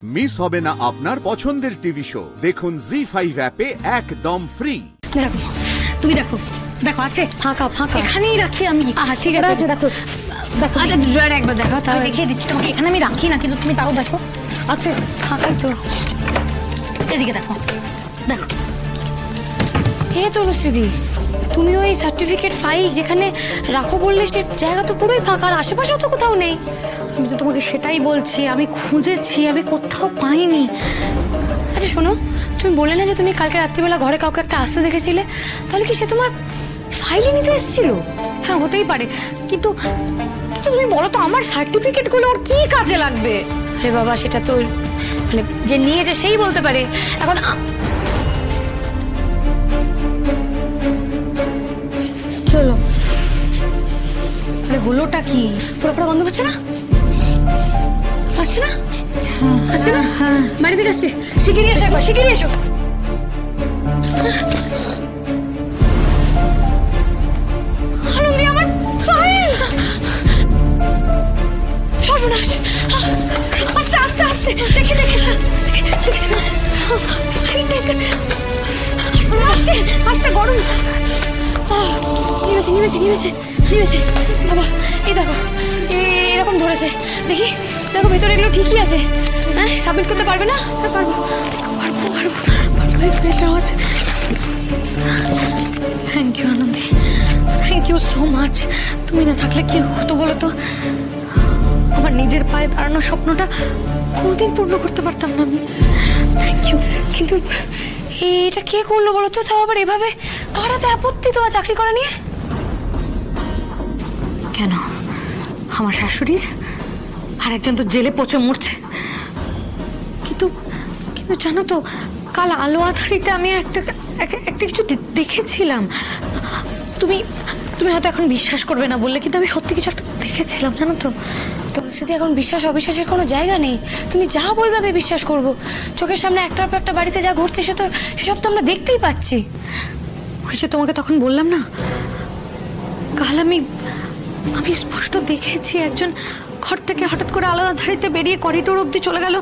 Miss হবে না আপনার পছন্দের টিভি শো। দেখুন জি5 অ্যাপে একদম ফ্রি। দেখো তুমি দেখো দেখো আছে ফাঁকা ফাঁকা এখানেই রাখি আমি। ঠিক আছে দেখো দেখো আচ্ছা ড্রয়ার একবার দেখো তাহলে দেখিয়ে দিচ্ছি তোমাকে। এখানে আমি রাখি না কিন্তু তুমি তাও দেখো আছে ফাঁকাই তো। এদিকে দেখো দেখো হে তনুশ্রীদি, তুমি ওই সার্টিফিকেট ফাইল যেখানে রাখো বললে সে জায়গা তো পুরোই ফাঁকা, আর আশেপাশেও তো কোথাও নেই। আমি তো তোমাকে সেটাই বলছি, আমি খুঁজেছি, আমি কোথাও পাইনি। আচ্ছা শোনো, তুমি বললে না যে তুমি কালকে রাত্রিবেলা ঘরে কাউকে একটা আসতে দেখেছিলে, তাহলে কি সে তোমার ফাইলে নিতে এসেছিল? হ্যাঁ হতেই পারে, কিন্তু তুমি বলো তো আমার সার্টিফিকেটগুলো ওর কি কাজে লাগবে? আরে বাবা সেটা তো মানে যে নিয়েছে সেই বলতে পারে। এখন কি হলো? আরে হলোটা কি? পুরো পুরো গন্ধ পাচ্ছে না? পাচ্ছে না? আসছে না? বাড়ি থেকে আসছে। শিগগিরই এসো একবার, শিগগিরই এসো। আনন্দি আমার ফাইল! সর্বনাশ! আস্তে আস্তে আস্তে দেখে দেখে আস্তে আস্তে গরম। নিমেছে নিমেছে নিমেছে নিমেছে বাবা। এই দেখো এরকম ধরেছে, দেখি দেখো ভেতরে এগুলো ঠিকই আছে। হ্যাঁ সাবমিট করতে পারবে না? হ্যাঁ পারবো পারবো পারবো পারবো। Thank you Anandi, thank you so much. তুমি না থাকলে কি হতো বলো তো? আমার নিজের পায়ে দাঁড়ানোর স্বপ্নটা কোনোদিন পূর্ণ করতে পারতাম না আমি। Thank you. কিন্তু এটা কে করলো বলো তো? তাও আবার এভাবে? কার এত আপত্তি তোমার চাকরি করা নিয়ে? কেন আমার শাশুড়ির? আর একজন তো জেলে পচে মরছে। কিন্তু কিন্তু জানো তো কাল আলো আধারিতে আমি একটা কিছু দেখেছিলাম। তুমি তুমি হয়তো এখন বিশ্বাস করবে না বললে, কিন্তু আমি সত্যি কিছু একটা দেখেছিলাম জানো তো। তোমার সাথে এখন বিশ্বাস অবিশ্বাসের কোনো জায়গা নেই। তুমি যা বলবে আমি বিশ্বাস করবো। চোখের সামনে একটার পর একটা বাড়িতে যা ঘটছে সেসব তো আমরা দেখতেই পাচ্ছি। ওই যে তোমাকে তখন বললাম না, কাল আমি স্পষ্ট দেখেছি একজন ঘর থেকে হঠাৎ করে আলাদা ধারিতে বেরিয়ে করিডোর অবধি চলে গেল।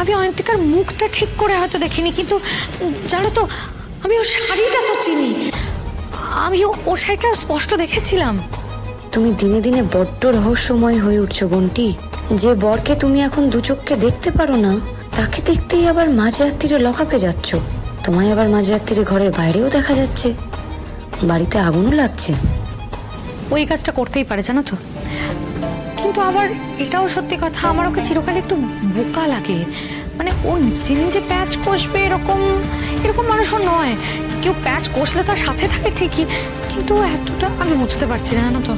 আমি অয়ন্তিকার মুখটা ঠিক করে হয়তো দেখিনি, কিন্তু জানো তো আমি ওর শাড়িটা তো চিনি। আমি ওর শাড়িটা স্পষ্ট দেখেছিলাম। তুমি দিনে দিনে বড্ড রহস্যময় হয়ে উঠছো বন্টি। যে বরকে তুমি এখন দু চোখকে দেখতে পারো না, তাকে দেখতেই আবার মাঝরাত্রিরে লকাপে যাচ্ছ। তোমায় আবার মাঝরাত্রিরে ঘরের বাইরেও দেখা যাচ্ছে, বাড়িতে আগুনও লাগছে। ওই কাজটা করতেই পারে জানো তো, কিন্তু আবার এটাও সত্যি কথা, আমার ওকে চিরকাল একটু বোকা লাগে। মানে ও নিজে নিজে প্যাচ কষবে এরকম মানুষও নয়। কেউ প্যাচ কষলে তার সাথে থাকে ঠিকই, কিন্তু এতটা আমি বুঝতে পারছি না জানো তো।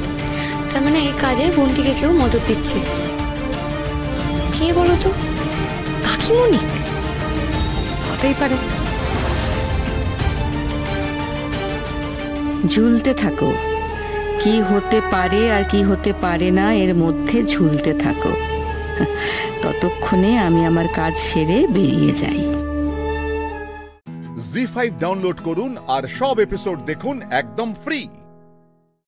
তার মানে এই কাজে বন্টিকে কেউ মদত দিচ্ছে। কে বলো তো? কাকিমণি হতেই পারে। ঝুলতে থাকো, কি হতে পারে আর কি হতে পারে না এর মধ্যে ঝুলতে থাকো। ততক্ষণে আমি আমার কাজ সেরে বেরিয়ে যাই। জি5 ডাউনলোড করুন আর সব এপিসোড দেখুন একদম ফ্রি।